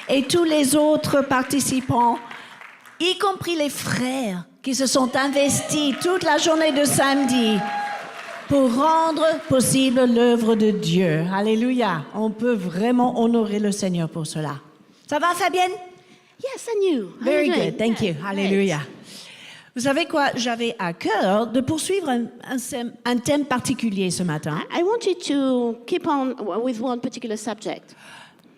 et tous les autres participants, y compris les frères qui se sont investis toute la journée de samedi pour rendre possible l'œuvre de Dieu. Alléluia. On peut vraiment honorer le Seigneur pour cela. Ça va, Fabienne? Yes, and you? How Very are you good, doing? thank you. Yeah, Alléluia. great. Vous savez quoi? J'avais à cœur de poursuivre un thème particulier ce matin. I wanted to keep on with one particular subject.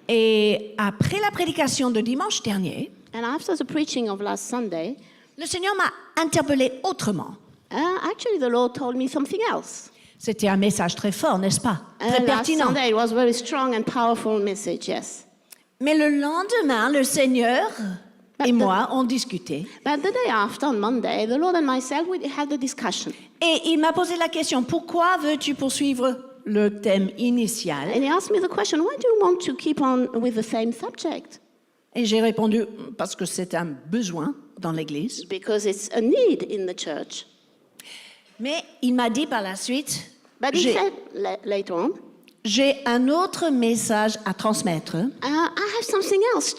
Et après la prédication de dimanche dernier, And after the preaching of last Sunday, le Seigneur m'a interpellé autrement. actually the Lord told me something else. C'était un message très fort, n'est-ce pas? Très Last pertinent. Sunday it was a very strong and powerful message, yes. Mais le lendemain, le Seigneur et the- moi on discuté. But the day after, on Monday, the Lord and myself, we had a discussion. Et il m'a posé la question, pourquoi veux-tu poursuivre le thème initial? And he asked me the question, why do you want to keep on with the same subject? Et j'ai répondu, parce que c'est un besoin dans l'Église. Because it's a need in the church. Mais il m'a dit par la suite, But he said later on, j'ai un autre message à transmettre I have something else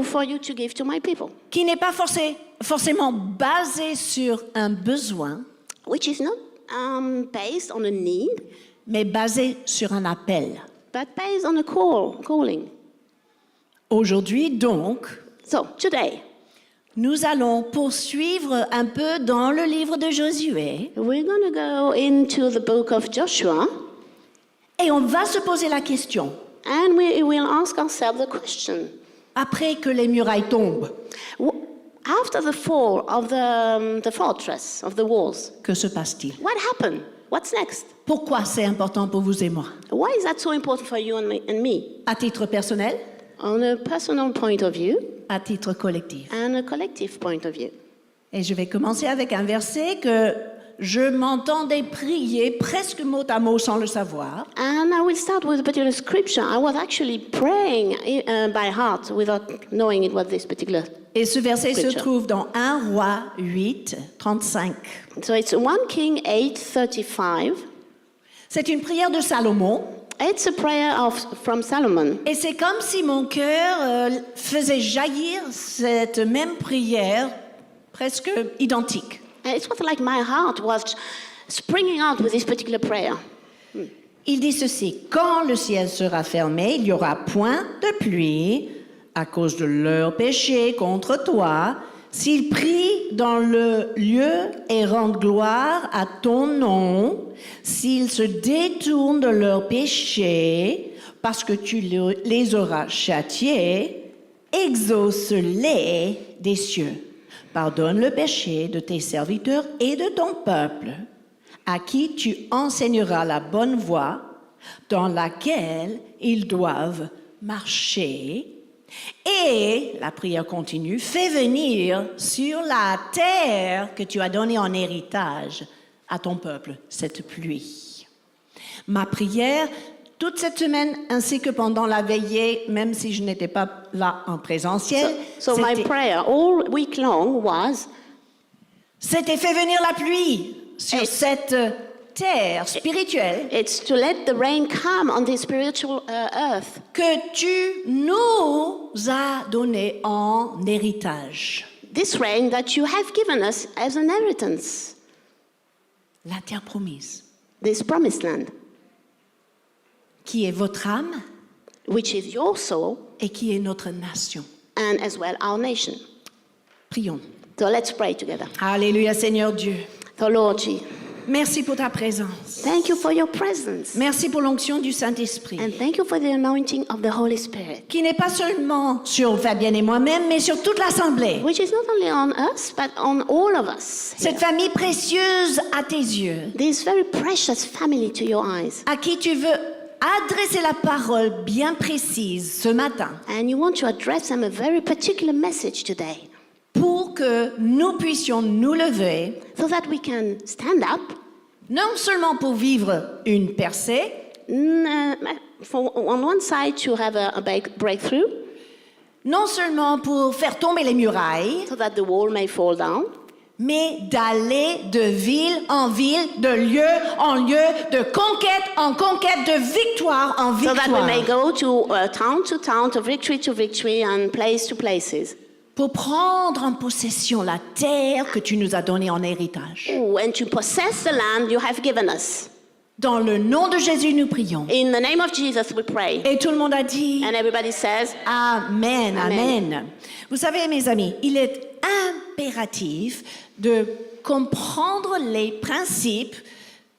for you to give to my people, qui n'est pas forcément basé sur un besoin, which is not based on a need, mais basé sur un appel. but based on a calling. Aujourd'hui, donc, So, today, nous allons poursuivre un peu dans le livre de Josué we're going to go into the book of Joshua, et on va se poser la question, and we will ask ourselves the question, après que les murailles tombent, after the fall of the fortress, of the walls, que se passe-t-il? what happened? What's next? Pourquoi c'est important pour vous et moi? Why is that so important for you and me? À titre personnel, On a personal point of view à titre collectif. and a collective point of view. Et je vais commencer avec un verset que je m'entendais prier presque mot à mot sans le savoir. And I will start with a particular scripture. I was actually praying by heart without knowing it was this particular. Et ce verset se Scripture. trouve dans 1 Roi 8, 35. So it's 1 King 8:35. C'est une prière de Salomon. It's a prayer from Solomon. Et c'est comme si mon cœur faisait jaillir cette même prière presque identique. And it was like my heart was springing out with this particular prayer. Il dit ceci, quand le ciel sera fermé, il n'y aura point de pluie à cause de leur péché contre toi. S'ils prient dans le lieu et rendent gloire à ton nom, s'ils se détournent de leur péché, parce que tu les auras châtiés, exauce-les des cieux. Pardonne le péché de tes serviteurs et de ton peuple, à qui tu enseigneras la bonne voie dans laquelle ils doivent marcher. Et, la prière continue, fais venir sur la terre que tu as donnée en héritage à ton peuple cette pluie. Ma prière, toute cette semaine, ainsi que pendant la veillée, même si je n'étais pas là en présentiel, So my prayer all week long was, c'était fais venir la pluie sur Et- cette terre spirituelle it's to let the rain come on this spiritual earth que tu nous as donnée en héritage. this rain that you have given us as an inheritance, La terre promise, this promised land, qui est votre âme which is your soul et qui est notre nation. and as well our nation. Prions. So let's pray together. Alléluia, Seigneur Dieu. So Lord Jesus, Merci pour ta présence. thank you for your presence. Merci pour l'onction du Saint-Esprit, And thank you for the anointing of the Holy Spirit, qui n'est pas seulement sur Fabienne et moi-même, mais sur toute l'Assemblée. which is not only on us, but on all of us. Cette famille précieuse à tes yeux, This very precious family to your eyes. à qui tu veux adresser la parole bien précise ce matin, And you want to address them a very particular message today, pour que nous puissions nous lever, so that we can stand up, non seulement pour vivre une percée, on one side to have a breakthrough, non seulement pour faire tomber les murailles, so that the wall may fall down, mais d'aller de ville en ville, de lieu en lieu, de conquête en conquête, de victoire en So that we may victoire. go to town, to victory, and place to places. Pour prendre en possession la terre que tu nous as donnée en héritage. And to possess the land you have given us. Dans le nom de Jésus, nous prions. In the name of Jesus we pray. Et tout le monde a dit And everybody says, Amen, Amen. Vous savez, mes amis, il est impératif de comprendre les principes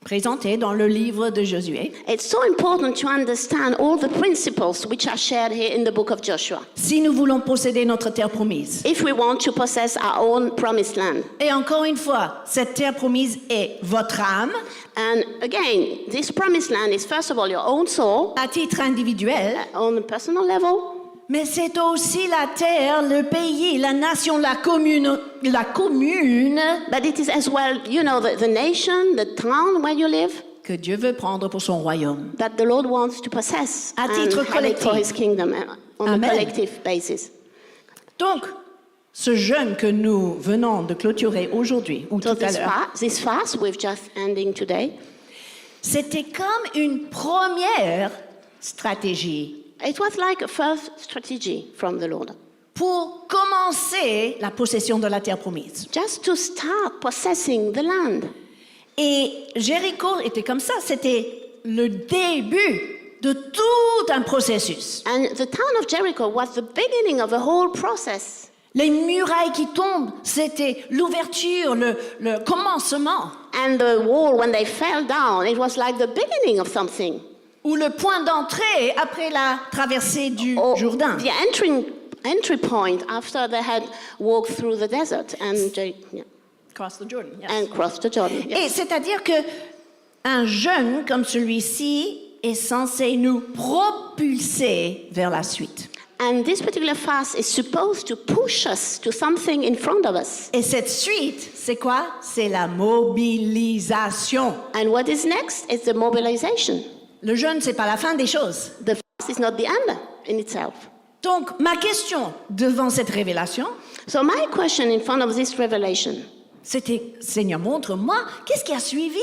présentés dans le livre de Josué it's so important to understand all the principles which are shared here in the book of Joshua. si nous voulons posséder notre terre promise. If we want to possess our own promised land. Et encore une fois, cette terre promise est votre âme, And again, this promised land is first of all your own soul, à titre individuel, on a personal level, mais c'est aussi la terre, le pays, la nation, la commune, but it is as well, the nation, the town where you live, que Dieu veut prendre pour son royaume. that the Lord wants to possess À and titre have it for collectif. His kingdom on Amen. a collective basis. Donc, ce jeûne que nous venons de clôturer aujourd'hui, ou So tout à l'heure, this fast we've just ending today, c'était comme une première stratégie it was like a first strategy from the Lord. pour commencer la possession de la terre promise. Just to start possessing the land. Et Jéricho était comme ça, c'était le début de tout un processus. And the town of Jericho was the beginning of a whole process. Les murailles qui tombent, c'était l'ouverture, le commencement, And the wall, when they fell down, it was like the beginning of something. ou le point d'entrée après la traversée du Or Jourdain. the entry point after they had walked through the desert Cross the Jordan, yes. and crossed the Jordan. Et c'est-à-dire que un jeûne comme celui-ci est censé nous propulser vers la suite. And this particular fast is supposed to push us to something in front of us. Et cette suite, c'est quoi? C'est la mobilisation. And what is next is the mobilization. Le jeûne, c'est pas la fin des choses. The fast is not the end in itself. Donc, ma question devant cette révélation, So my question in front of this revelation, c'était, Seigneur, montre-moi, qu'est-ce qui a suivi?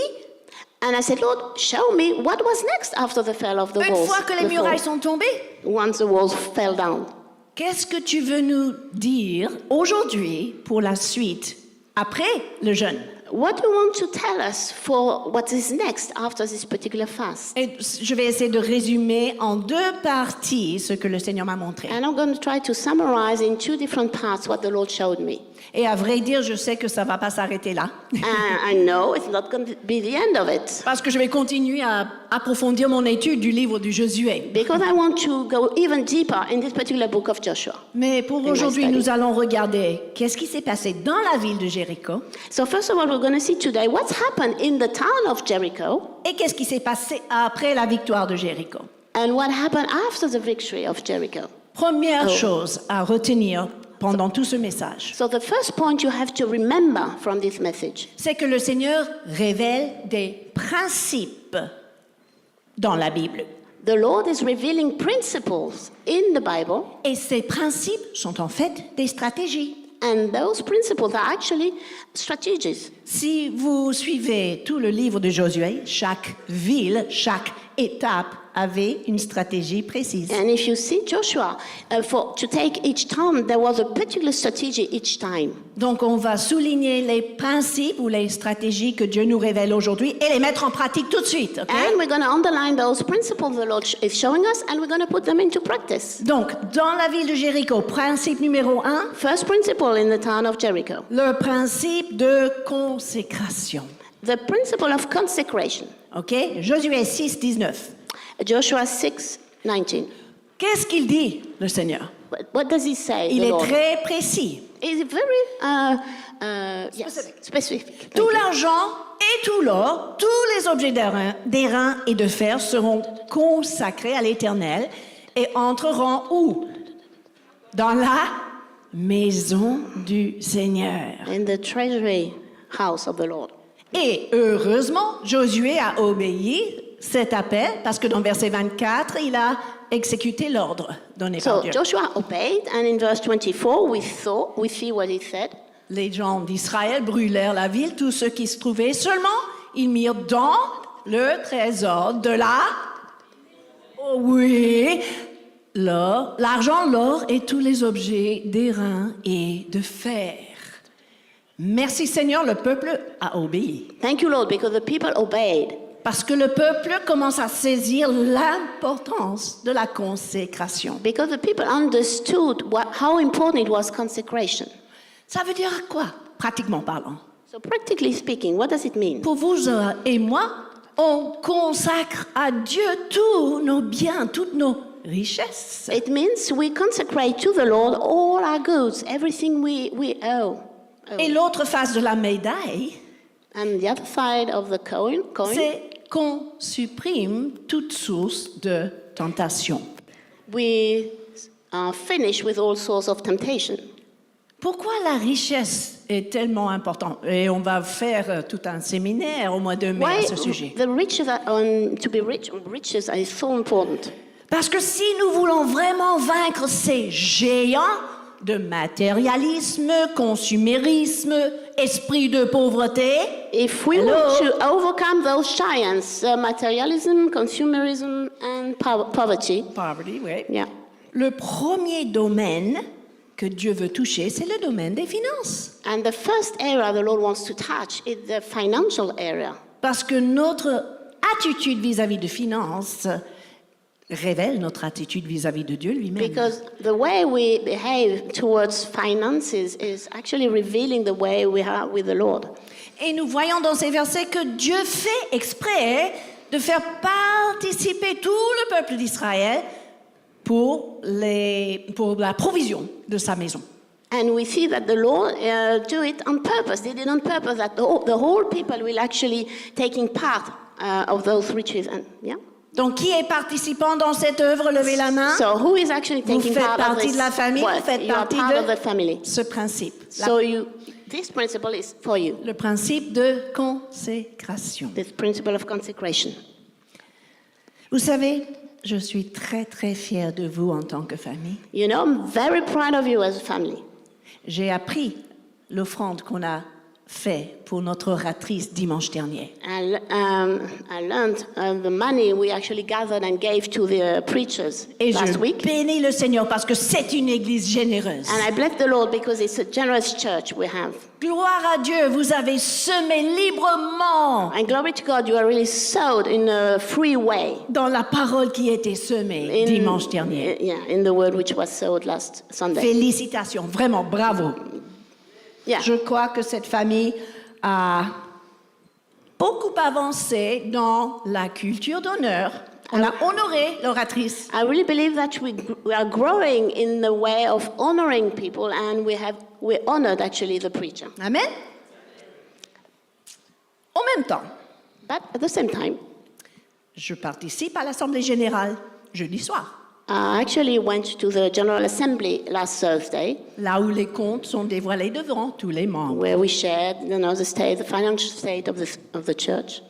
and I said, Lord, show me what was next after the fall of the Une walls. fois que les the fall. murailles sont tombées, Once the walls fell down. qu'est-ce que tu veux nous dire aujourd'hui pour la suite, après le jeûne? What do you want to tell us for what is next after this particular fast? Et je vais essayer de résumer en deux parties ce que le Seigneur m'a montré. And I'm going to try to summarize in two different parts what the Lord showed me. Et à vrai dire, je sais que ça va pas s'arrêter là. And I know it's not going to be the end of it. Parce que je vais continuer à approfondir mon étude du livre du Josué. Because I want to go even deeper in this particular book of Joshua. Mais pour my aujourd'hui, study. nous allons regarder qu'est-ce qui s'est passé dans la ville de Jéricho So first of all, we're going to see today what's happened in the town of Jericho et qu'est-ce qui s'est passé après la victoire de Jéricho. and what happened after the victory of Jericho. Première chose à retenir pendant tout ce message, So the first point you have to remember from this message, c'est que le Seigneur révèle des principes dans la Bible. the Lord is revealing principles in the Bible, Et ces principes sont en fait des stratégies. and those principles are actually strategies. Si vous suivez tout le livre de Josué, chaque ville, chaque étape avait une stratégie précise. And if you see Joshua, to take each town, there was a particular strategy each time. Donc on va souligner les principes ou les stratégies que Dieu nous révèle aujourd'hui et les mettre en pratique tout de suite. ok? And we're going to underline those principles the Lord is showing us, and we're going to put them into practice. Donc dans la ville de Jéricho, principe numéro 1, First principle in the town of Jericho, le principe de consécration. the principle of consecration. Ok? Josué 6, 19. Joshua 6:19. Qu'est-ce qu'il dit, le Seigneur? What does he say? Il the est Lord? très précis. It's very specific. Tout l'argent et tout l'or, tous les objets d'airain et de fer seront consacrés à l'Éternel et entreront où? Dans la maison du Seigneur. In the treasury house of the Lord. Et heureusement, Josué a obéi cet appel parce que dans verset 24, il a exécuté l'ordre donné par So Dieu. Joshua obeyed, and in verse 24 we see what he said. les gens d'Israël brûlèrent la ville, tout ce qui se trouvait. Seulement, ils mirent dans le trésor de la... Oh oui, l'or, l'argent, l'or et tous les objets d'airain et de fer. Merci Seigneur, le peuple a obéi. Thank you, Lord, because the people obeyed. Parce que le peuple commence à saisir l'importance de la consécration. Because the people understood how important it was consecration. Ça veut dire quoi, pratiquement parlant? So practically speaking, what does it mean? Pour vous et moi, on consacre à Dieu tous nos biens, toutes nos richesses. It means we consecrate to the Lord all our goods, everything we owe. Et l'autre face de la médaille, And the other side of the coin c'est qu'on supprime toute source de tentation. we finish with all sorts of temptation. Pourquoi la richesse est tellement importante? Et on va faire tout un séminaire au mois de mai à ce sujet. The riches to be rich, riches is so important. Parce que si nous voulons vraiment vaincre ces géants de matérialisme, consumérisme, esprit de pauvreté, If we want to overcome those giants, materialism, consumerism, and poverty, oui. yeah, Le premier domaine que Dieu veut toucher, c'est le domaine des finances. and the first area the Lord wants to touch is the financial area. Parce que notre attitude vis-à-vis de finances révèle notre attitude vis-à-vis de Dieu lui-même. Because the way we behave towards finances is actually revealing the way we are with the Lord. Et nous voyons dans ces versets que Dieu fait exprès de faire participer tout le peuple d'Israël pour la provision de sa maison. And we see that the Lord do it on purpose. They did on purpose that the whole people will actually taking part of those riches. And yeah. Donc, qui est participant dans cette œuvre? Levez la main. So who is actually Vous taking faites part of partie this de la famille, work? vous faites You are partie part of de the family. ce principe. So this principle is for you. Le principe de consécration. This principle of consecration. Vous savez, je suis très, très fière de vous en tant que famille. You know, I'm very proud of you as a family. J'ai appris l'offrande qu'on a fait pour notre oratrice dimanche dernier. I learned the money we actually gathered and gave to the preachers Et last je week. bénis le Seigneur parce que c'est une église généreuse. And I bless the Lord because it's a generous church we have. Gloire à Dieu, vous avez semé librement And glory to God, you are really sowed in a free way. dans la parole qui était semée dimanche dernier. Yeah, in the word which was sowed last Sunday. Félicitations, vraiment, bravo. Yeah. Je crois que cette famille a beaucoup avancé dans la culture d'honneur. On a honoré l'oratrice. I really believe that we are growing in the way of honoring people, and we honored actually the preacher. Amen. En même temps, But at the same time, je participe à l'Assemblée générale jeudi soir, I actually went to the General Assembly last Thursday, là où les comptes sont dévoilés devant tous les membres. where we shared, the financial state of the church.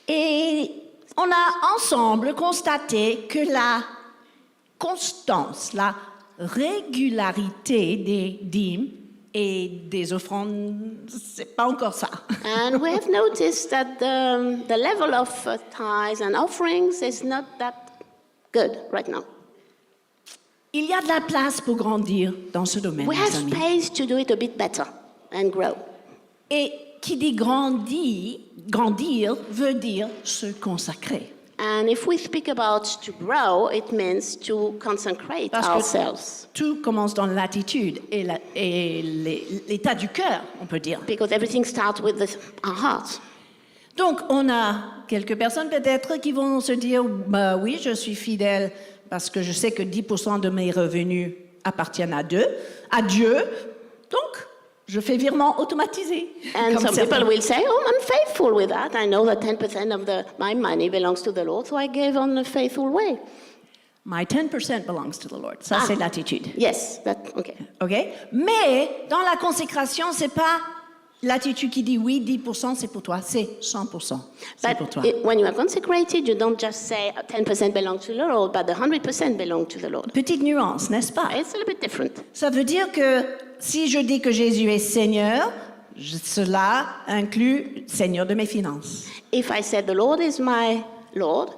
Et on a ensemble constaté que la constance, la régularité des dîmes et des offrandes, c'est pas encore ça. And we have noticed that the level of tithes and offerings is not that good right now. Il y a de la place pour grandir dans ce domaine, We mes have amis. space to do it a bit better and grow. Et qui dit grandir veut dire se consacrer. And if we speak about to grow, it means to consecrate Parce ourselves. que tout commence dans l'attitude et l'état du cœur, on peut dire. Because everything starts with our heart. Donc, on a quelques personnes peut-être qui vont se dire, bah oui, je suis fidèle parce que je sais que 10% de mes revenus appartiennent à Dieu. Donc, je fais virement automatisé. And Comme some certains. people will say, oh, I'm faithful with that. I know that 10% of my money belongs to the Lord, so I gave on a faithful way. My 10% belongs to the Lord. Ça, c'est l'attitude. Yes, okay. OK? Mais dans la consécration, c'est pas L'attitude qui dit oui, 10% c'est pour toi, c'est 100% c'est pour toi. When you are consecrated, you don't just say 10% belongs to the Lord, but the 100% belong to the Lord. Petite nuance, n'est-ce pas? It's a little bit different. Ça veut dire que si je dis que Jésus est Seigneur, cela inclut Seigneur de mes finances. If I said the Lord is my Lord,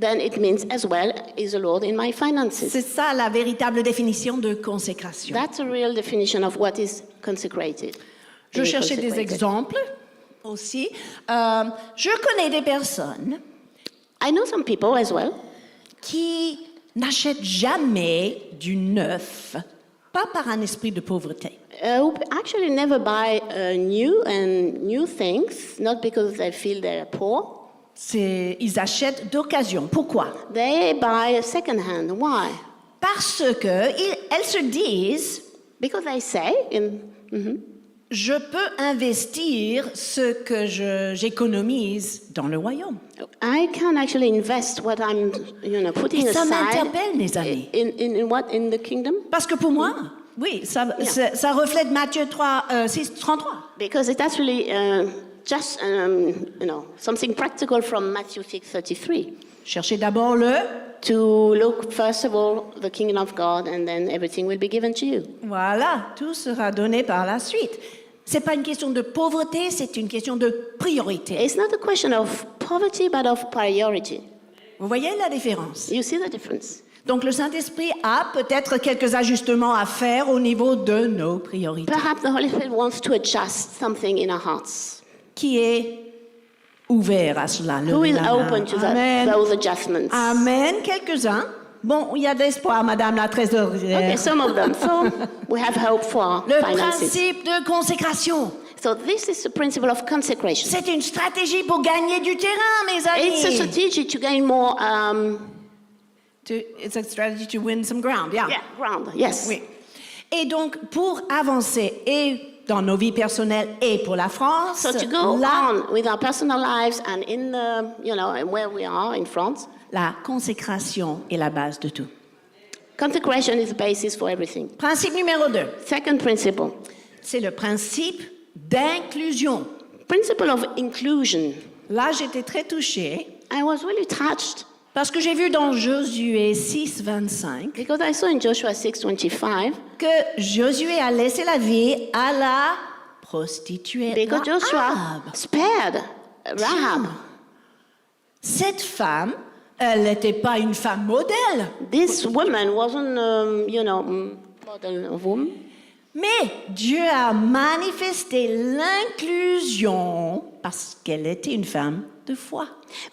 then it means as well is the Lord in my finances. C'est ça la véritable définition de consécration. That's a real definition of what is consecrated. Je cherchais des exemples aussi. Je connais des personnes I know some people as well qui n'achètent jamais du neuf, pas par un esprit de pauvreté. who actually never buy new things, not because they feel they're poor. Ils achètent d'occasion. Pourquoi? They buy second-hand. Why? Parce que elles se disent, Because they say, je peux investir ce que j'économise dans le royaume. I can actually invest what I'm, putting Et ça aside m'interpelle, mes amis. in what? In the kingdom? Parce que pour moi, oui, ça reflète Matthieu 6:33. Because it's actually just, something practical from Matthew 6:33. Cherchez d'abord To look, first of all, the kingdom of God, and then everything will be given to you. Voilà, tout sera donné par la suite. C'est pas une question de pauvreté, c'est une question de priorité. It's not a question of poverty, but of priority. Vous voyez la différence? You see the difference? Donc le Saint-Esprit a peut-être quelques ajustements à faire au niveau de nos priorités. Perhaps the Holy Spirit wants to adjust something in our hearts. Qui est ouvert à cela? Who Levez is la main. open to Amen. those adjustments? Amen. Quelques-uns. Bon, il y a de l'espoir, Madame la trésorière. Okay, some of them. So we have hope for Le finances. principe de consécration. So this is the principle of consecration. C'est une stratégie pour gagner du terrain, mes It's a amis. strategy to gain more, It's a strategy to win some ground, yeah. ground. Yes. Oui. Et donc, pour avancer et dans nos vies personnelles et pour la France, So to go on with our personal lives and in the, where we are in France, la consécration est la base de tout. consecration is the basis for everything. Principe numéro 2, Second principle, c'est le principe d'inclusion. principle of inclusion. Là, j'étais très touchée I was really touched parce que j'ai vu dans Josué 6:25 because I saw in Joshua 6:25 que Josué a laissé la vie à la prostituée because Joshua Rahab. spared Rahab. Cette femme, elle n'était pas une femme modèle, This woman wasn't, model of woman. mais Dieu a manifesté l'inclusion parce qu'elle était une femme de foi.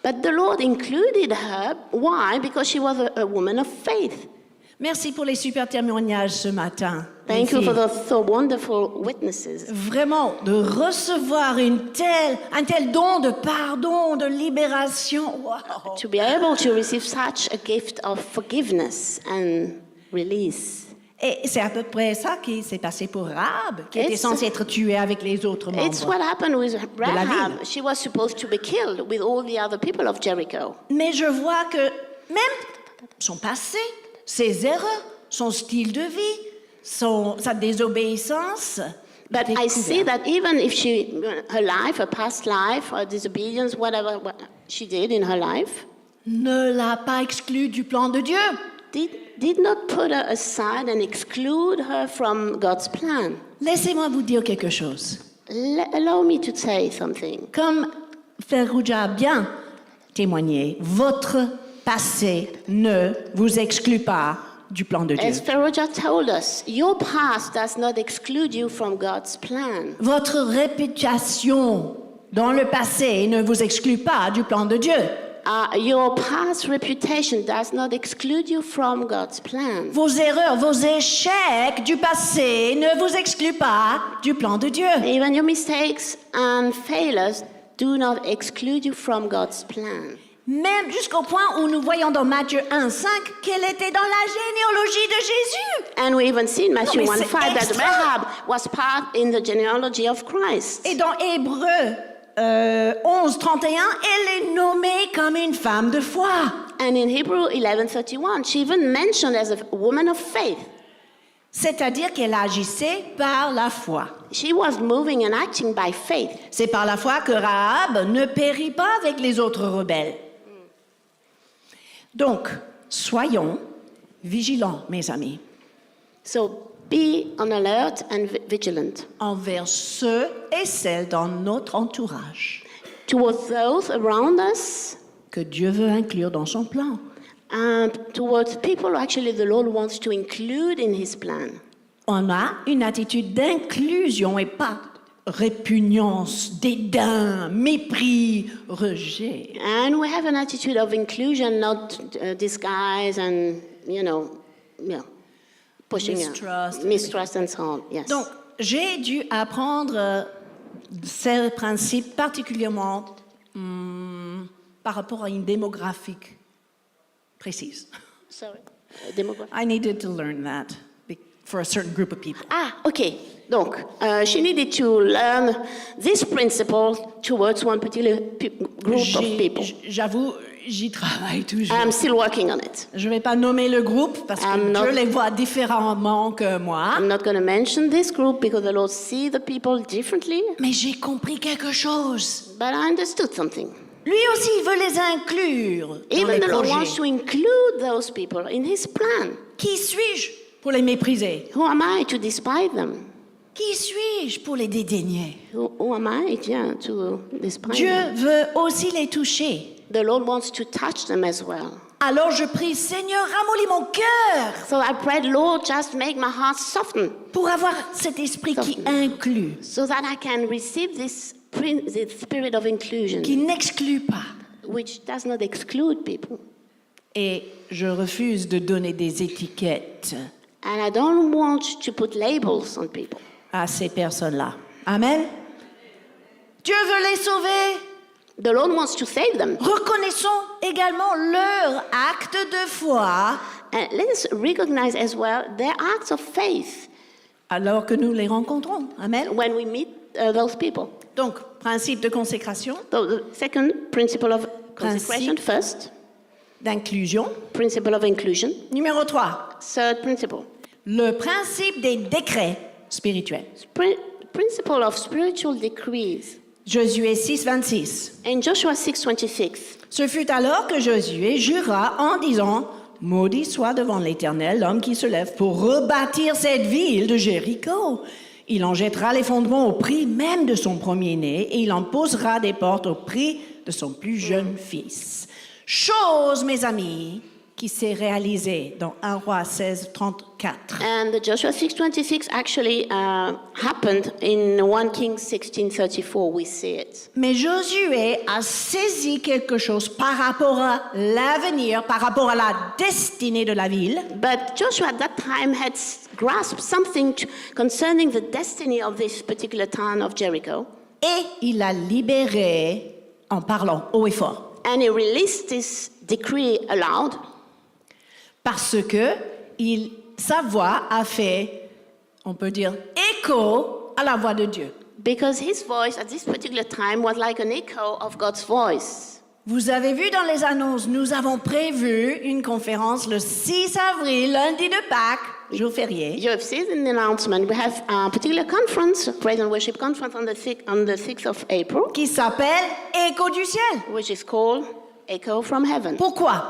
But the Lord included her. Why? Because she was a woman of faith. Merci pour les super témoignages ce matin. Thank les you for filles. those so wonderful witnesses. Vraiment, de recevoir un tel don de pardon, de libération. Wow. To be able to receive such a gift of forgiveness and release. Et c'est à peu près ça qui s'est passé pour Rahab, qui était It's- censée être tuée avec les autres membres. It's what happened with la Rahab. ville. She was supposed to be killed with all the other people of Jericho. Mais je vois que même son passé, ses erreurs, son style de vie, sa désobéissance, But I see that even if her life, her past life, her disobedience, whatever what she did in her life, ne l'a pas exclue du plan de Dieu. did not put her aside and exclude her from God's plan. Laissez-moi vous dire quelque chose. Allow me to say something. Comme Ferrugia a bien témoigné, votre passé ne vous exclut pas du plan de Dieu. As Feroja told us, your past does not exclude you from God's plan. Votre réputation dans le passé ne vous exclut pas du plan de Dieu. Your past reputation does not exclude you from God's plan. Vos erreurs, vos échecs du passé ne vous excluent pas du plan de Dieu. Even your mistakes and failures do not exclude you from God's plan. Même jusqu'au point où nous voyons dans Matthieu 1:5 qu'elle était dans la généalogie de Jésus. And we even see in Matthew Non, mais 1:5 c'est that extra. Rahab was part in the genealogy of Christ. Et dans Hébreux 11:31, elle est nommée comme une femme de foi. And in Hebrew 11:31, she even mentioned as a woman of faith. C'est-à-dire qu'elle agissait par la foi. She was moving and acting by faith. C'est par la foi que Rahab ne périt pas avec les autres rebelles. Donc, soyons vigilants, mes amis, So be on alert and vigilant envers ceux et celles dans notre entourage towards those around us que Dieu veut inclure dans son plan. and towards people actually the Lord wants to include in His plan. On a une attitude d'inclusion et pas répugnance, dédain, mépris, rejet. And we have an attitude of inclusion, not disguise and, pushing mistrust and so on. Yes. Donc, j'ai dû apprendre ces principes particulièrement par rapport à une démographique précise. Sorry. Demographic. I needed to learn that for a certain group of people. Ah, okay. Donc, she needed to learn this principle towards one particular group of people. J'avoue, j'y travaille toujours. I'm still working on it. Je ne vais pas nommer le groupe parce que Dieu les voit différemment que moi. I'm not going to mention this group because the Lord sees the people differently. Mais j'ai compris quelque chose. But I understood something. Lui aussi, il veut les inclure dans Even les the Lord projets. wants to include those people in His plan. Qui suis-je pour les mépriser? Who am I to despise them? Qui suis-je pour les dédaigner? Who am I to despise Dieu them? veut aussi les toucher. The Lord wants to touch them as well. Alors je prie, Seigneur, ramollis mon cœur So I prayed, Lord, just make my heart soften pour avoir cet esprit qui inclut, so that I can receive this spirit of inclusion, qui n'exclut pas. which does not exclude people. Et je refuse de donner des étiquettes And I don't want to put labels on people. à ces personnes-là. Amen. Dieu veut les sauver. The Lord wants to save them. Reconnaissons également leur acte de foi And let's recognize as well their acts of faith alors que nous les rencontrons. Amen. when we meet those people. Donc, principe de consécration, So the second principle of consecration, first, d'inclusion. principle of inclusion. Numéro 3, Third principle, le principe des décrets spirituels. principle of spiritual decrees. Josué 6, 26. In Joshua 6:26, Ce fut alors que Josué jura en disant, maudit soit devant l'Éternel l'homme qui se lève pour rebâtir cette ville de Jéricho. Il en jettera les fondements au prix même de son premier-né et il en posera des portes au prix de son plus jeune fils. Chose, mes amis, qui s'est réalisée dans 1 Roi 16, 34. and the Joshua 6:26 actually happened in 1 Kings 16:34. We see it. Mais Josué a saisi quelque chose par rapport à l'avenir, par rapport à la destinée de la ville. But Joshua at that time had grasped something concerning the destiny of this particular town of Jericho, Et il a libéré en parlant haut et fort. and he released this decree aloud Parce que sa voix a fait, on peut dire, écho à la voix de Dieu. because his voice at this particular time was like an echo of God's voice. Vous avez vu dans les annonces, nous avons prévu une conférence le 6 avril, lundi de Pâques, jour férié, You have seen in the announcement we have a particular conference, praise and worship conference on the 6th of April, qui s'appelle Écho du ciel. which is called Echo from Heaven. Pourquoi?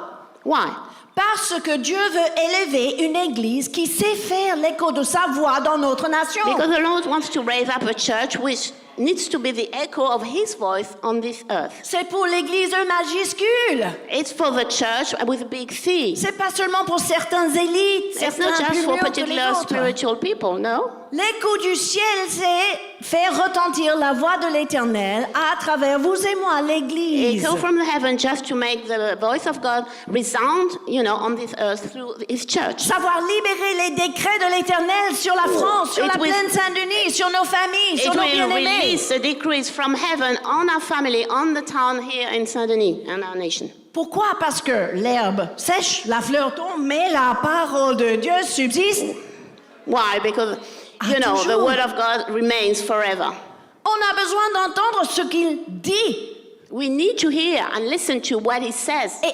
Why? Parce que Dieu veut élever une église qui sait faire l'écho de sa voix dans notre nation. Because the Lord wants to raise up a church which needs to be the echo of His voice on this earth. C'est pour l'église majuscule. It's for the church with a big C. C'est pas seulement pour certaines élites, It's certains not just plus for mûrs que les particular autres. spiritual people, no? L'écho du ciel, c'est faire retentir la voix de l'Éternel à travers vous et moi, l'Église. Echo from heaven just to make the voice of God resound, on this earth through His church. Savoir libérer les décrets de l'Éternel sur la France, sur It la will- plaine Saint-Denis, sur nos familles, sur It nos will bien-aimés. release the decrees from heaven on our family, on the town here in Saint-Denis and our nation. Pourquoi? Parce que l'herbe sèche, la fleur tombe, mais la parole de Dieu subsiste. Why? Because, the toujours. word of God remains forever. On a besoin d'entendre ce qu'il dit. We need to hear and listen to what He says. Et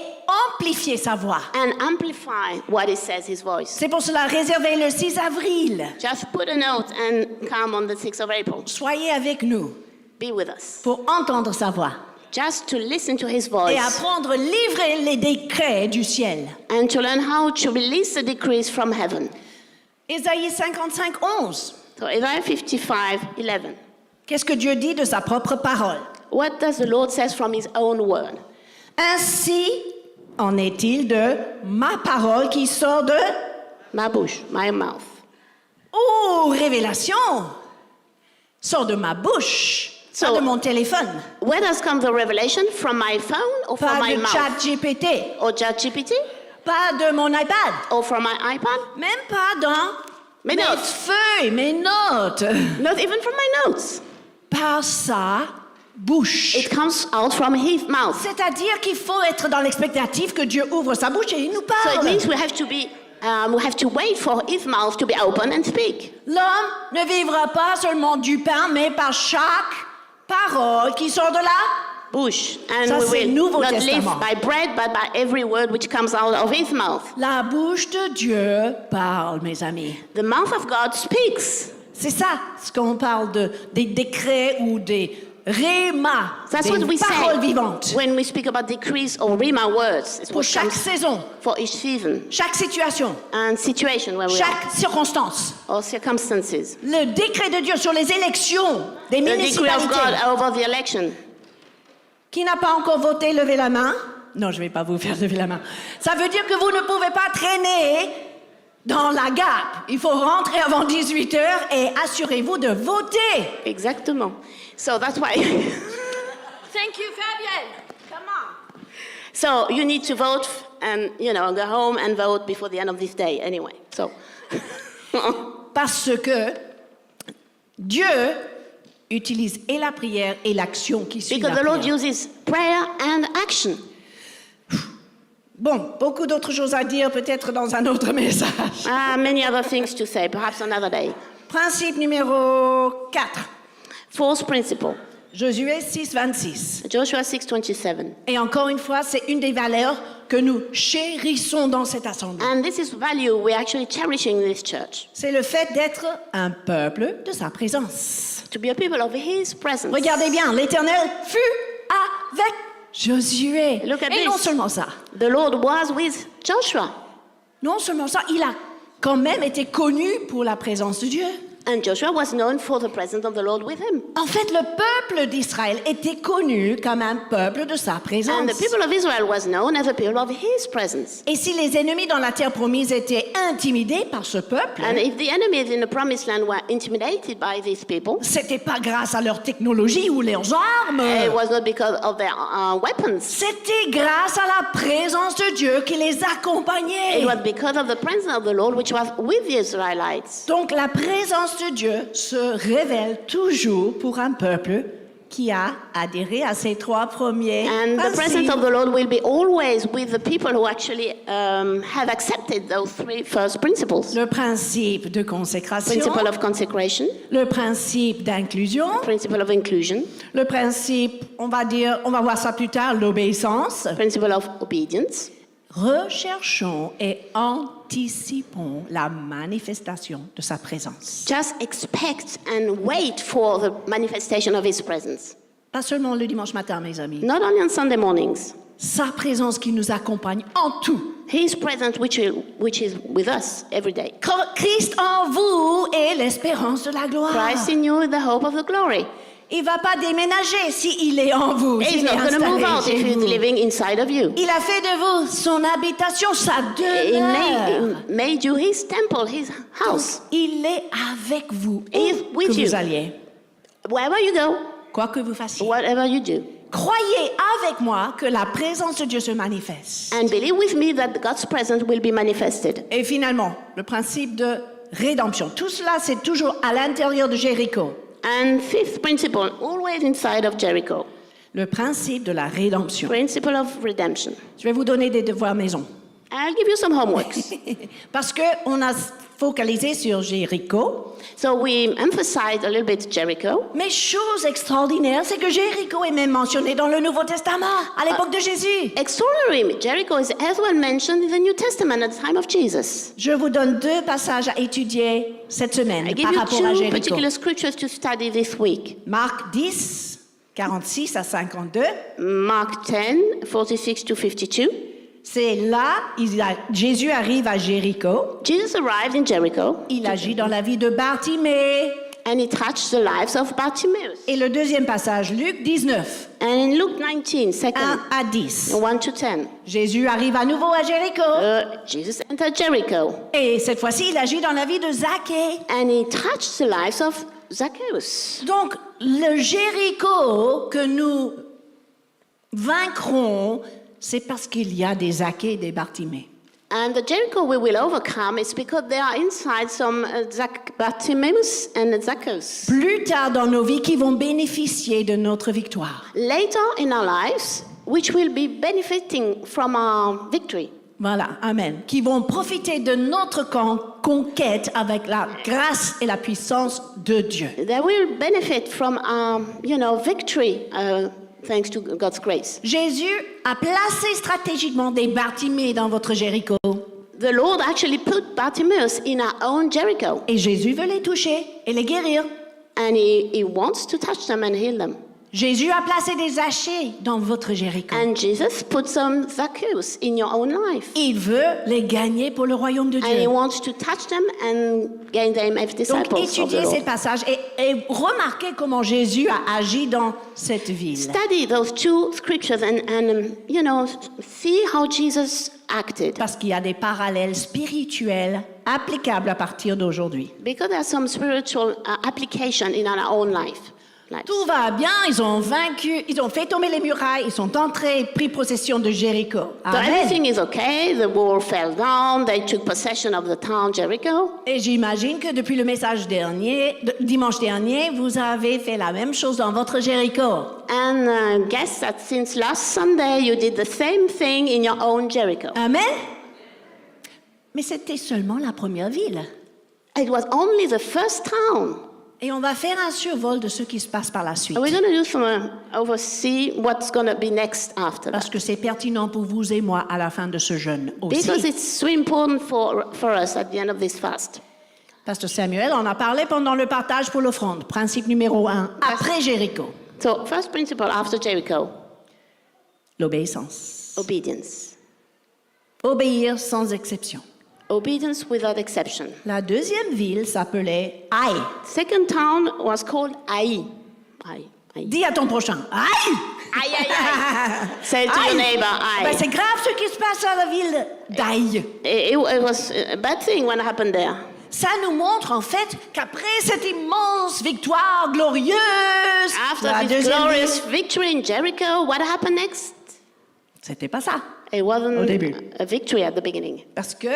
amplifier sa voix. and amplify what it says, his voice. C'est pour cela réservé le 6 avril. Just put a note and come on the 6th of April. Soyez avec nous Be with us. pour entendre sa voix Just to listen to his voice et apprendre à livrer les décrets du ciel. and to learn how to release the decrees from heaven. Ésaïe 55, 11. So Isaiah 55:11. Qu'est-ce que Dieu dit de sa propre parole? What does the Lord says from his own word? Ainsi en est-il de ma parole qui sort de... My bouche, my mouth. Oh, révélation! Sort de ma bouche, pas So- de mon téléphone, Where does come the revelation? From my phone or from pas my de mouth? chat GPT, Or ChatGPT? pas de mon iPad, Or from my iPad? même pas dans Mes mes notes. feuilles, mes notes, Not even from my notes. par sa bouche. It comes out from his mouth. C'est-à-dire qu'il faut être dans l'expectative que Dieu ouvre sa bouche et il nous So it parle. means we have to wait for his mouth to be open and speak. L'homme ne vivra pas seulement du pain, mais par chaque parole qui sort de là. Bush. And Ça, c'est we will Nouveau not Testament. live by bread, but by every word which comes out of his mouth. La bouche de Dieu parle, mes amis. The mouth of God speaks. C'est ça, ce qu'on parle des décrets ou des rémas, That's what des we paroles say vivantes. when we speak about decrees or rhema words. It's Pour what chaque comes saison, for each season chaque situation, and situation where we are, chaque circonstance. or circumstances. Le décret de Dieu sur les élections des The decree of municipalités. God over the election. Qui n'a pas encore voté, levez la main. Non, je ne vais pas vous faire lever la main. Ça veut dire que vous ne pouvez pas traîner dans la gap. Il faut rentrer avant 18 heures et assurez-vous de voter. Exactement. So that's why. Thank you, Fabienne. Come on. So you need to vote and, go home and vote before the end of this day anyway. So. Parce que Dieu utilise et la prière et l'action qui suit Because la the Lord prière. uses prayer and action. Bon, beaucoup d'autres choses à dire peut-être dans un autre message. Many other things to say, perhaps another day. Principe numéro 4. Fourth principle, Josué 6, 26. Joshua 6:27. Et encore une fois, c'est une des valeurs que nous chérissons dans cette assemblée. And this is value we're actually cherishing in this church. C'est le fait d'être un peuple de sa présence. To be a people of His presence. Regardez bien, l'Éternel fut avec Josué. Look at Et this. non seulement ça, The Lord was with Joshua. non seulement ça, il a quand même été connu pour la présence de Dieu. And Joshua was known for the presence of the Lord with him. En fait, le peuple d'Israël était connu comme un peuple de sa And présence. the people of Israel was known as a people of His presence. Et si les ennemis dans la terre promise étaient intimidés par ce peuple, And if the enemies in the promised land were intimidated by these people, c'était pas grâce à leur technologie ou leurs armes. it was not because of their weapons. C'était grâce à la présence de Dieu qui les accompagnait. It was because of the presence of the Lord which was with the Israelites. Donc la présence de Dieu se révèle toujours pour un peuple qui a adhéré à ces trois premiers And the presence principes. of the Lord will be always with the people who actually have accepted those three first principles. Le principe de consécration, Principle of consecration, le principe d'inclusion, principle of inclusion, le principe, on va voir ça plus tard, l'obéissance. principle of obedience. Recherchons et anticipons la manifestation de sa présence. Just expect and wait for the manifestation of His presence. Pas seulement le dimanche matin, mes amis. Not only on Sunday mornings. Sa présence qui nous accompagne en tout. His presence which is with us every day. Christ en vous est l'espérance de la gloire. Christ in you is the hope of the glory. Il va pas déménager s'il est en vous. He's s'il est not going to move installé out chez if He's vous. living inside of you. Il a fait de vous son habitation, sa He demeure. made you His temple, His house. Il est avec vous. He is Où with que you. vous alliez, Wherever you go, quoi que vous fassiez. whatever you do. Croyez avec moi que la présence de Dieu se manifeste. And believe with me that God's presence will be manifested. Et finalement, le principe de rédemption. Tout cela, c'est toujours à l'intérieur de Jéricho. And fifth principle, always inside of Jericho. Le principe de la rédemption. Principle of redemption. Je vais vous donner des devoirs maison. I'll give you some homeworks. Parce que on a focalisé sur Jéricho. So we emphasized a little bit Jericho. Mais chose extraordinaire, c'est que Jéricho est même mentionné dans le Nouveau Testament, à l'époque de Jésus. Extraordinary, Jericho is as well mentioned in the New Testament at the time of Jesus. Je vous donne 2 passages à étudier cette semaine I give par you rapport à 2 Jéricho. particular scriptures to study this week. Marc 10, 46 à 52. Mark 10, 46 to 52. C'est là, Jésus arrive à Jéricho. Jesus arrived in Jericho, Il agit dans la vie de Bartimée. and he touched the lives of Bartimaeus. Et le deuxième passage, Luc 19, And in Luke 19, 1 2, à 10. 1 to 10, Jésus arrive à nouveau à Jéricho. Jesus entered Jericho, Et cette fois-ci, il agit dans la vie de Zaché. and he touched the lives of Zacchaeus. Donc, le Jéricho que nous vaincrons, c'est parce qu'il y a des Zaché et des Bartimée. And the Jericho we will overcome is because there are inside some Bartimaeus and Zacchaeus. Plus tard dans nos vies, qui vont bénéficier de notre victoire. Later in our lives, which will be benefiting from our victory. Voilà, amen. Qui vont profiter de notre conquête avec la grâce et la puissance de Dieu. They will benefit from our, victory, thanks to God's grace. Jésus a placé stratégiquement des Bartimée dans votre Jéricho. The Lord actually put Bartimaeus in our own Jericho, Et Jésus veut les toucher et les guérir. and he wants to touch them and heal them. Jésus a placé des Zachées dans votre Jéricho. And Jesus put some Zacchaeus in your own life. Il veut les gagner pour le royaume de And he Dieu. wants to touch them and gain them as disciples Donc of the étudiez Lord. ces passages et remarquez comment Jésus a agi dans cette ville. Study those 2 scriptures and see how Jesus acted. Parce qu'il y a des parallèles spirituels applicables à partir d'aujourd'hui. Because there's some spiritual application in our own lives. Tout va bien, ils ont vaincu, ils ont fait tomber les murailles, ils sont entrés, pris possession de Jéricho. So Amen. everything is okay. The wall fell down. They took possession of the town Jericho. Et j'imagine que depuis le message dimanche dernier, vous avez fait la même chose dans votre Jéricho. And guess that since last Sunday you did the same thing in your own Jericho. Amen. Mais c'était seulement la première ville. It was only the first town. Et on va faire un survol de ce qui se passe par la suite. And we're going to do some oversee what's going to be next after that. Parce que c'est pertinent pour vous et moi à la fin de ce jeûne aussi. Because it's so important for us at the end of this fast. Pasteur Samuel en a parlé pendant le partage pour l'offrande. Principe numéro 1, après Jéricho. So first principle after Jericho, L'obéissance. obedience. Obéir sans exception. Obedience without exception. La deuxième ville s'appelait Aïe. Second town was called Ai. Ai. Ai. Dis à ton prochain, Aïe! Aïe, aïe, aïe. Say to your neighbor, Ben, Ai. c'est grave ce qui se passe à la ville d'Aïe. It was a bad thing when it happened there. Ça nous montre en fait qu'après cette immense victoire glorieuse, After la this deuxième glorious ville, victory in Jericho, what happened next? c'était pas ça. It Au wasn't début. a victory at the beginning Parce que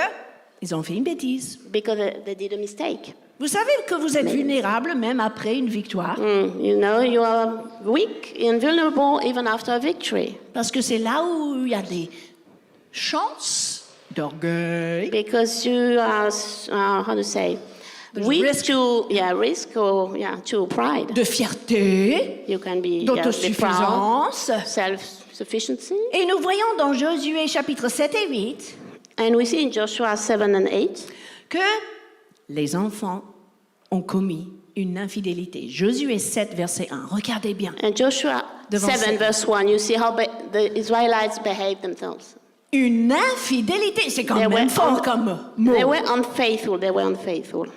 ils ont fait une bêtise. because they did a mistake. Vous savez que vous êtes vulnérable même après une victoire. You are weak and vulnerable even after a victory Parce que c'est là où il y a des chances d'orgueil, because you are, how to say, There's weak risk. risk or to pride. de fierté, You can be, be proud, d'autosuffisance. self-sufficiency. Et nous voyons dans Josué chapitre 7 et 8 And we see in Joshua 7 and 8 que les enfants ont commis une infidélité. Josué 7, verset 1. Regardez bien. and Joshua Devant 7 ça. verse 1, you see how the Israelites behaved themselves. Une infidélité, c'est quand They même were fort comme mot. They were unfaithful. They were unfaithful.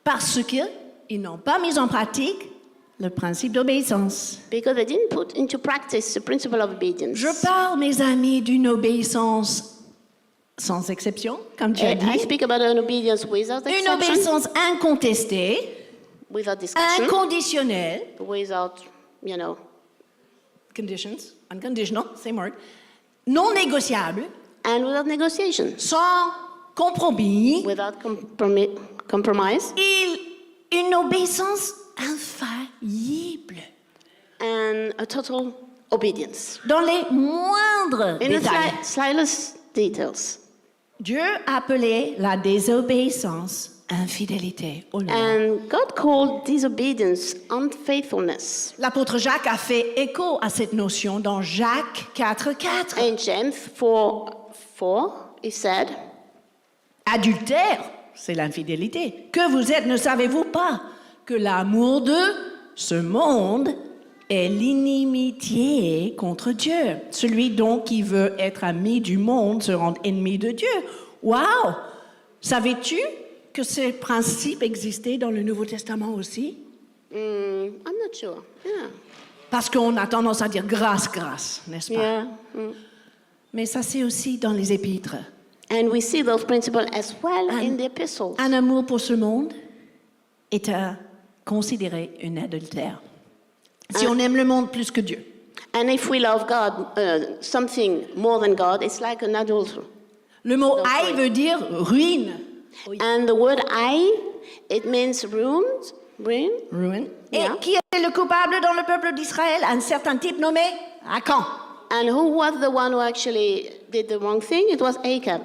Parce qu'ils n'ont pas mis en pratique le principe d'obéissance. Because they didn't put into practice the principle of obedience. Je parle, mes amis, d'une obéissance sans exception, comme tu as I dit. speak about an obedience without Une exception, obéissance incontestée, without discussion, inconditionnelle, without, conditions, unconditional, same word, non négociable, and without negotiation, sans compromis, without compromise, une obéissance infaillible and a total obedience. dans les moindres In the détails. slightest details. Dieu appelait la désobéissance infidélité. Oh là là. And God called disobedience unfaithfulness. L'apôtre Jacques a fait écho à cette notion dans Jacques 4:4. In James 4:4, he said, Adultère, c'est l'infidélité. Que vous êtes, ne savez-vous pas que l'amour de ce monde est l'inimitié contre Dieu. Celui donc qui veut être ami du monde se rend ennemi de Dieu. Waouh! Savais-tu que ces principes existaient dans le Nouveau Testament aussi? I'm not sure. Yeah. Parce qu'on a tendance à dire grâce, grâce, n'est-ce pas? Yeah. Mais ça, c'est aussi dans les épîtres. And we see those principles as well in the epistles. Un amour pour ce monde est à considérer un adultère. Si on aime le monde plus que Dieu. And if we love God, something more than God, it's like an adultery. Le mot Donc, aïe oui. veut dire ruine. And the word I, it means ruin. Ruine. Yeah. Et qui est le coupable dans le peuple d'Israël? Un certain type nommé Achan. And who was the one who actually did the wrong thing? It was Achan.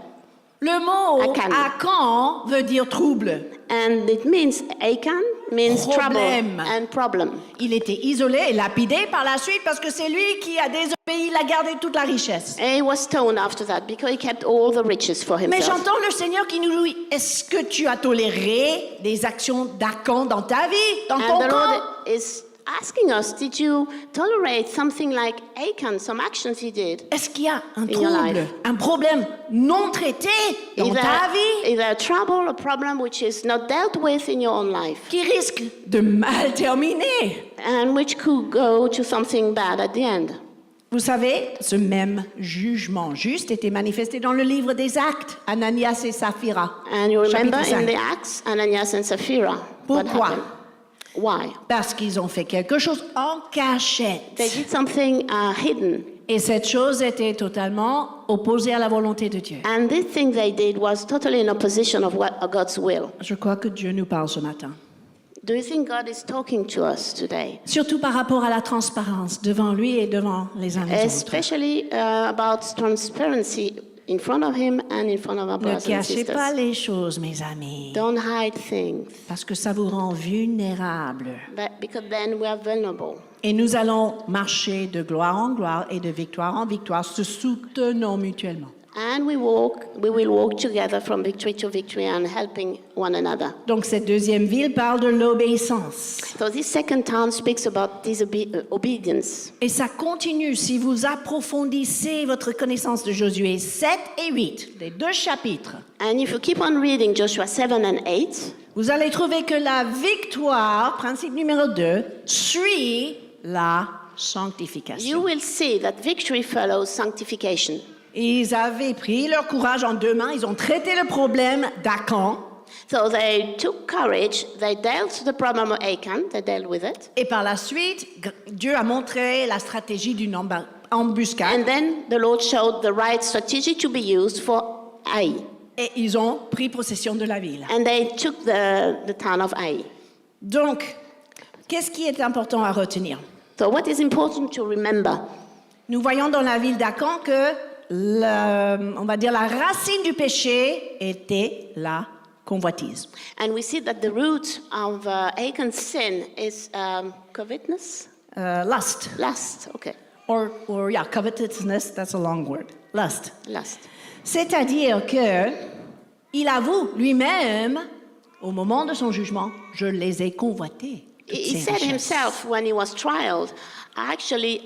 Le mot Achan. Achan veut dire trouble. And it means, Achan means Problème. trouble and problem. Il était isolé et lapidé par la suite parce que c'est lui qui a désobéi, il a gardé toute la richesse. And he was stoned after that because he kept all the riches for Mais himself. j'entends le Seigneur qui nous dit, est-ce que tu as toléré des actions d'Achan dans ta vie, dans ton And the camp? Lord is asking us, did you tolerate something like Achan, some actions he did? Est-ce qu'il y a un your trouble, life. un problème non traité dans ta vie Is there a trouble, a problem which is not dealt with in your own life? qui risque de mal terminer? And which could go to something bad at the end. Vous savez, ce même jugement juste était manifesté dans le livre des Actes, Ananias et Saphira. And you remember chapitre in 5. the Acts, Ananias and Sapphira. What Pourquoi? happened? Why? Parce qu'ils ont fait quelque chose en cachette. They did something hidden. Et cette chose était totalement opposée à la volonté de Dieu. And this thing they did was totally in opposition of God's will. Je crois que Dieu nous parle ce matin. Do you think God is talking to us today? Surtout par rapport à la transparence devant lui et devant les uns les autres. Especially about transparency in front of Him and in front of our Ne brothers and cachez pas sisters. les choses, mes amis, Don't hide things, parce que ça vous rend vulnérables. because then we are vulnerable. Et nous allons marcher de gloire en gloire et de victoire en victoire, se soutenant mutuellement. And we will walk together from victory to victory and helping one another. Donc cette deuxième ville parle de l'obéissance. So this second town speaks about obedience. Et ça continue si vous approfondissez votre connaissance de Josué 7 et 8, les deux chapitres. And if you keep on reading Joshua 7 and 8, Vous allez trouver que la victoire, principe numéro 2, suit la you sanctification. will see that victory follows sanctification. Ils avaient pris leur courage en deux mains, ils ont traité le problème d'Achan, So they took courage, they dealt the problem of Achan, they dealt with it. et par la suite, Dieu a montré la stratégie d'une embuscade, And then the Lord showed the right strategy to be used for Ai. et ils ont pris possession de la ville. And they took the town of Ai. Donc, qu'est-ce qui est important à retenir? So what is important to remember? Nous voyons dans la ville d'Achan que, on va dire, la racine du péché était la convoitise. And we see that the root of Achan's sin is covetousness, Lust. lust. Okay, Or yeah, covetousness, that's a long word. Lust. lust. C'est-à-dire que il avoue lui-même, au moment de son jugement, je les ai convoités. toutes He ces said richesses. himself when he was trialed, I actually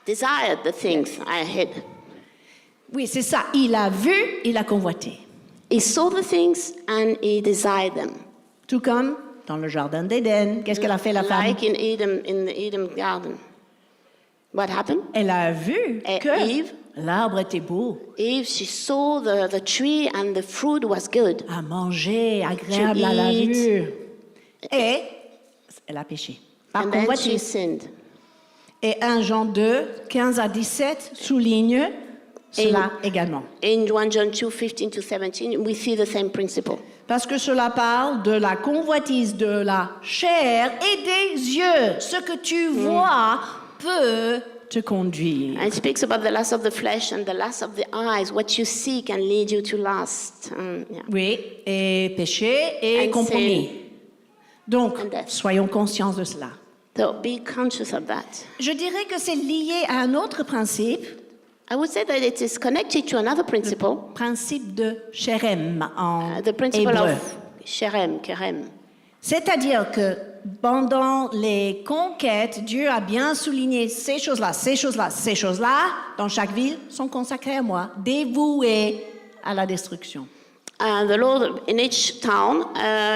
desired the things I hid. Oui, c'est ça. Il a vu, il a convoité. He saw the things and he desired them. Tout comme dans le jardin d'Éden. Qu'est-ce qu'elle a fait, la femme? Like in the Eden garden. What happened? Elle a vu Et que Eve? l'arbre était beau, Eve, she saw the tree and the fruit was good. à manger, agréable To à la eat. vue. Et elle a péché. Par And then she convoitise. sinned. Et 1 Jean 2, 15 à 17 souligne cela également. In 1 John 2, 15 to 17, we see the same principle. Parce que cela parle de la convoitise de la chair et des yeux. Ce que tu vois peut te conduire. And it speaks about the lust of the flesh and the lust of the eyes. What you see can lead you to lust. Yeah. Oui, et péché et And compromis. Donc, And death. soyons conscients de cela. So be conscious of that. Je dirais que c'est lié à un autre principe, I would say that it is connected to another principle, principe de Sherem en the principle hébreu. of Sherem, Kerem. C'est-à-dire que pendant les conquêtes, Dieu a bien souligné ces choses-là, ces choses-là, ces choses-là, dans chaque ville, sont consacrées à moi, dévouées à la destruction. The Lord in each town,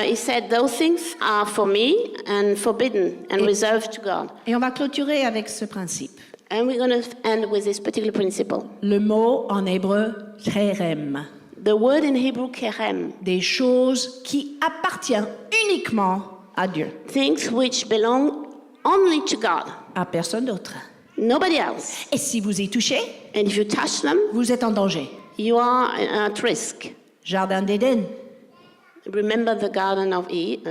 he said, those things are for me and forbidden and reserved to God. Et on va clôturer avec ce principe. And we're going to end with this particular principle. Le mot en hébreu, cherem, The word in Hebrew, kerem, des choses qui appartiennent uniquement à Dieu, things which belong only to God, à personne d'autre. nobody else. Et si vous y touchez, And if you touch them, vous êtes en danger. you are at risk. Jardin d'Éden. Remember the Garden of Eve.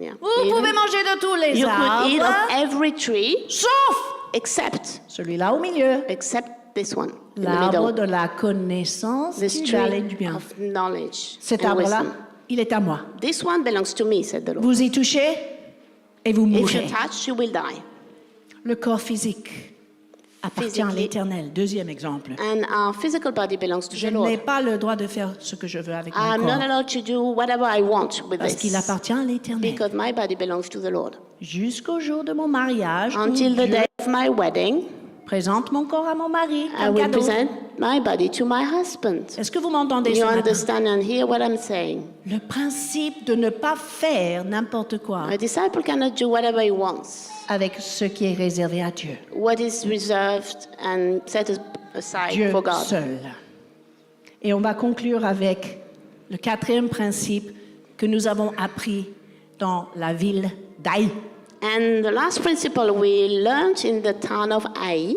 Yeah. Vous pouvez Eden. manger de tous les You could eat of arbres, every tree sauf except celui-là au milieu. this one in the L'arbre middle. de la connaissance This du mal et tree du bien. of knowledge Cet and arbre-là, wisdom. il est à moi. This one belongs to me, said the Lord. Vous y touchez et vous If you mourrez. touch, you will die. Le corps physique appartient à Physically. l'Éternel. Deuxième exemple. And our physical body belongs to Je the n'ai Lord. pas le droit de faire ce que je veux avec mon I'm not corps allowed to do whatever I want with parce qu'il this appartient à l'Éternel. because my body belongs to the Lord. Jusqu'au jour de mon mariage, où Until the Dieu day of my wedding, présente mon corps à mon mari I comme will cadeau. present my body to my husband. Est-ce que vous m'entendez You ce matin? understand and hear what I'm saying? Le principe de ne pas faire n'importe quoi A disciple cannot do whatever he wants. avec ce qui est réservé à Dieu. What is reserved and set aside Dieu for God. seul. Et on va conclure avec le quatrième principe que nous avons appris dans la ville d'Aï. And the last principle we learned in the town of Ai,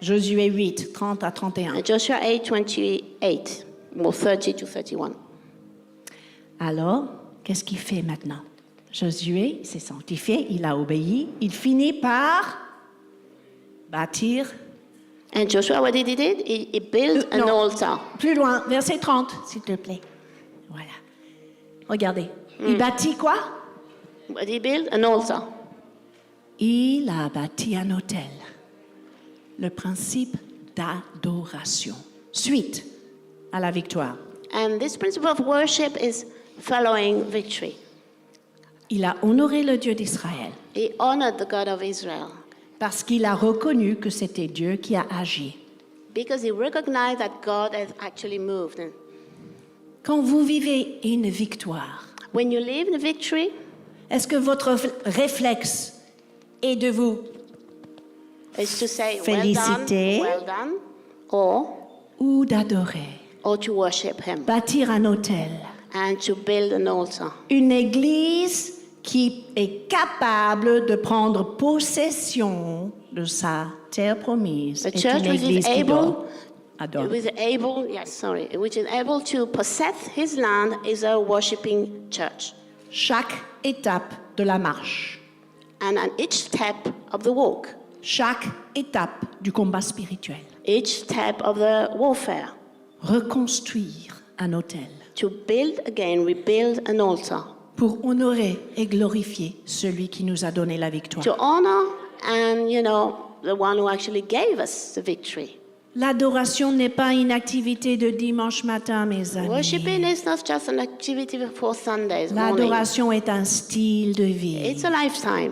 Josué 8, 30 à 31. Joshua 8:28, or 30 to 31. Alors, qu'est-ce qu'il fait maintenant? Josué s'est sanctifié, il a obéi, il finit par bâtir. And Joshua, what did he do? He built an Non. altar. Plus loin, verset 30, s'il te plaît. Voilà. Regardez. Il bâtit quoi? What did he build? An altar. Il a bâti un autel. Le principe d'adoration. Suite à la victoire. And this principle of worship is following victory. Il a honoré le Dieu d'Israël He honored the God of Israel parce qu'il a reconnu que c'était Dieu qui a agi. because he recognized that God has actually moved. And Quand vous vivez une victoire, when you live in victory, est-ce que votre réflexe est de vous it's to say, Féliciter. well done, or ou d'adorer, to worship him bâtir un autel, and to build an altar. une église qui est capable de prendre possession de sa terre promise A est church une which is église qui able, adore. which is able to possess his land is a worshiping church. Chaque étape de la marche, And at each step of the walk, chaque étape du combat spirituel, each step of the warfare, reconstruire un autel to build again, rebuild an altar, pour honorer et glorifier celui qui nous a donné la victoire. to honor and, the one who actually gave us the victory. L'adoration n'est pas une activité de dimanche matin, mes amis. Worshiping is not just an activity for Sundays morning. L'adoration est un style de vie. It's a lifestyle.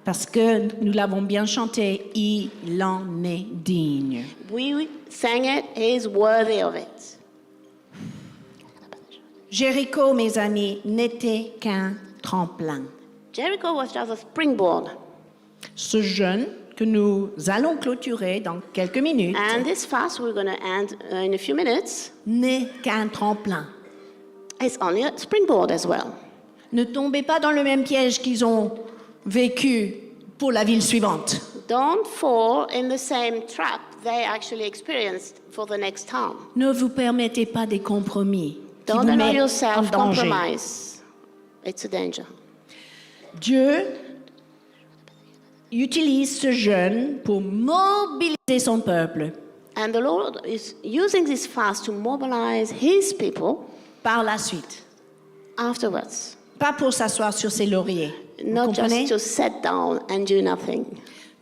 Parce que nous l'avons bien chanté, il en est digne. We sang it, he is worthy of it. Jéricho, mes amis, n'était qu'un tremplin. Jericho was just a springboard. Ce jeûne que nous allons clôturer dans quelques minutes And this fast we're going to end in a few minutes. n'est qu'un tremplin. It's only a springboard as well. Ne tombez pas dans le même piège qu'ils ont vécu pour la ville suivante. Don't fall in the same trap they actually experienced for the next town. Ne vous permettez pas des compromis qui Don't vous allow mettent en yourself danger. compromise. It's a danger. Dieu utilise ce jeûne pour mobiliser son peuple. And the Lord is using this fast to mobilize His people Par la suite, afterwards. pas pour s'asseoir sur ses lauriers. Vous Not comprenez? just to sit down and do nothing.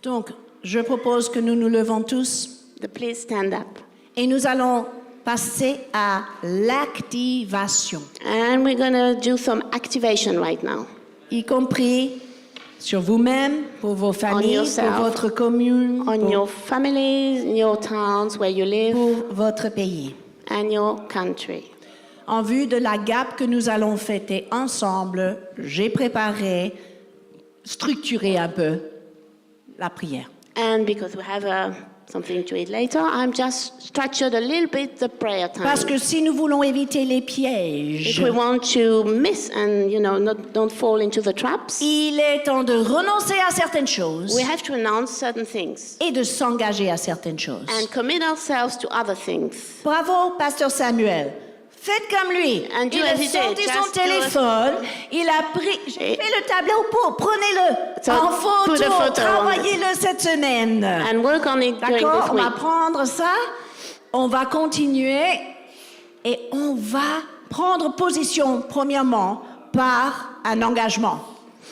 Donc, je propose que nous nous levons tous Please stand up. et nous allons passer à l'activation, And we're going to do some activation right now. y compris sur vous-même, pour vos familles, yourself, pour votre commune, On pour, your families, in your towns where you live, pour votre pays. and your country. En vue de la GAP que nous allons fêter ensemble, j'ai préparé, structuré un peu la prière. And because we have something to eat later, I'm just structured a little bit the prayer time. Parce que si nous voulons éviter les pièges, If we want to miss and don't fall into the traps, il est temps de renoncer à certaines choses we have to announce certain things et de s'engager à certaines choses. and commit ourselves to other things. Bravo, Pasteur Samuel. Faites comme lui. And do Il as a he did. sorti son Just do téléphone, il a pris, j'ai Et- fait le tableau pour, prenez-le So, en put a photo, photo on travaillez-le cette semaine. And work on it during D'accord, this on va week. prendre ça, on va continuer et on va prendre position premièrement par un engagement.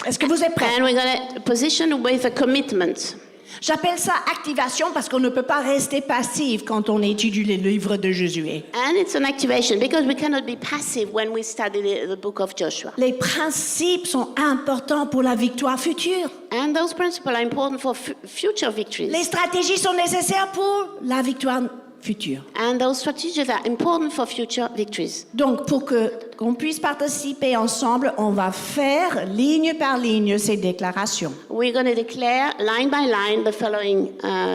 Est-ce que vous êtes prêts? And we're going to position with a commitment. J'appelle ça activation parce qu'on ne peut pas rester passif quand on étudie les livres de Josué. And it's an activation because we cannot be passive when we study the book of Joshua. Les principes sont importants pour la victoire future. And those principles are important for future victories. Les stratégies sont nécessaires pour la victoire future. And those strategies are important for future victories. Donc, pour qu'on puisse participer ensemble, on va faire ligne par ligne ces déclarations. We're going to declare line by line the following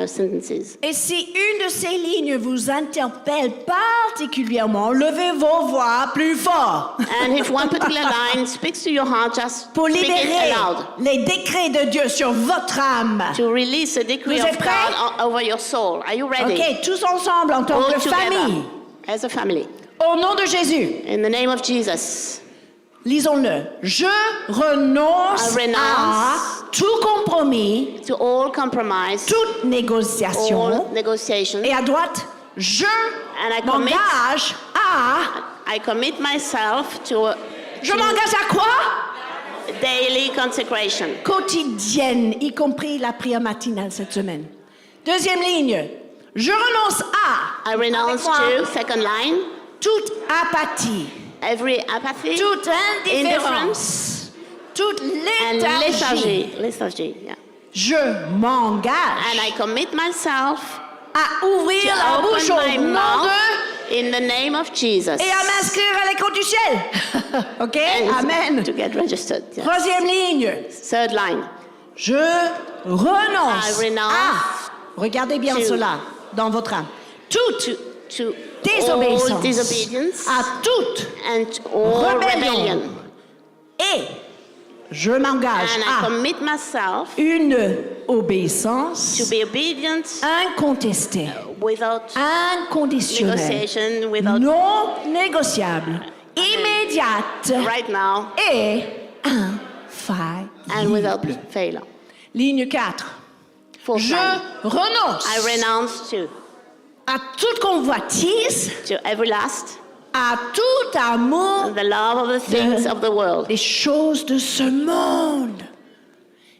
sentences. Et si une de ces lignes vous interpelle particulièrement, levez vos voix plus fort And if one particular line speaks to your heart, just pour speak libérer it aloud. les décrets de Dieu sur votre âme. To release the decree Vous of êtes prêts? God over your soul. Are you ready? OK, tous ensemble en tant All que famille, together as a family. au nom de Jésus. In the name of Jesus. Lisons-le. Je renonce I renounce à tout compromis, To all compromise, toute négociation. all negotiations, Et à droite, je And I commit- m'engage à... I commit myself to Je m'engage à quoi? daily consecration. Quotidienne, y compris la prière matinale cette semaine. Deuxième ligne. Je renonce à... I renounce Avec moi, to, second line, toute apathie, every apathy toute indifférence, toute and léthargie. lethargy, yeah. Je And m'engage I commit myself à ouvrir to la bouche open my au nom mouth de... in the name of Jesus. et à m'inscrire à l'école du ciel. OK? And Amen. To get registered. Yeah. Troisième ligne. Third line. Je renonce I renounce à... Regardez bien to- cela dans votre âme. Toute To désobéissance all disobedience à toute and all rébellion. rebellion. Et je m'engage And I à commit myself une obéissance to be obedient incontestée, without inconditionnelle, negotiation, without non négociable, immédiate right now, et and without infaillible. failure. Ligne 4. Fourth Je line. renonce I renounce à toute convoitise, to every lust, à tout amour the love of the things of the world. des choses de ce monde.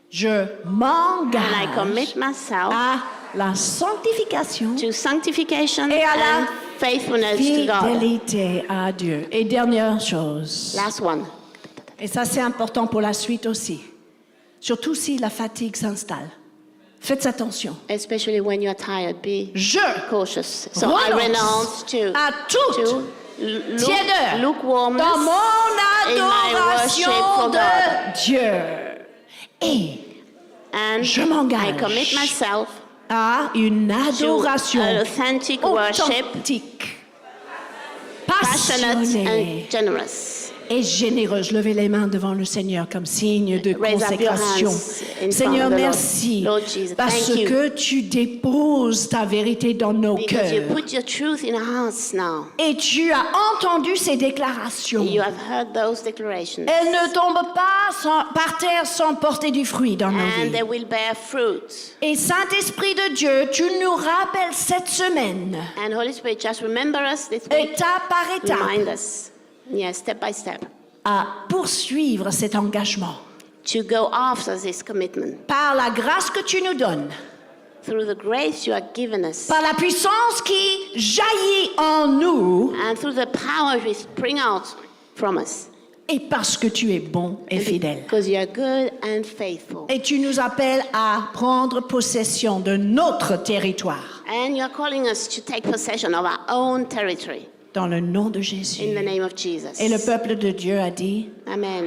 Je And I m'engage commit myself à la sanctification to sanctification et à la and faithfulness to God. fidélité à Dieu. Et dernière chose, Last one. et ça c'est important pour la suite aussi, surtout si la fatigue s'installe. Faites attention. Especially when you are tired, be Je cautious. So I renounce to à toute tiédeur lukewarmness dans mon in my adoration worship for God. de Dieu. Et And je m'engage I commit myself à une to adoration an authentic worship, authentique, passionate passionnée and generous. et généreuse. Levez les mains devant le Seigneur comme signe de Raise up your consécration. hands in Seigneur, front of the merci Lord. Lord Jesus, parce thank you. que tu déposes ta vérité dans nos Because you cœurs. put your truth in our hearts now. Et tu as entendu ces déclarations. You have heard those declarations. Elles ne tombent pas par terre sans porter du fruit dans nos And vies. they will bear fruit. Et Saint-Esprit de Dieu, tu nous rappelles cette semaine, And Holy Spirit, just remember us this week. étape par étape, Remind us. Yes, step by step. à poursuivre cet engagement. To go after this commitment. Par la grâce que tu nous donnes, Through the grace you are given us. par la puissance qui jaillit en nous, And through the power we spring out from us. et parce que tu es bon et fidèle. Because you are good and faithful. Et tu nous appelles à prendre possession de notre territoire. And you are calling us to take possession of our own territory. Dans le nom de Jésus. In the name of Jesus. Et le peuple de Dieu a dit, Amen.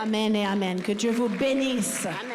Amen et Amen. Que Dieu vous bénisse. Amen.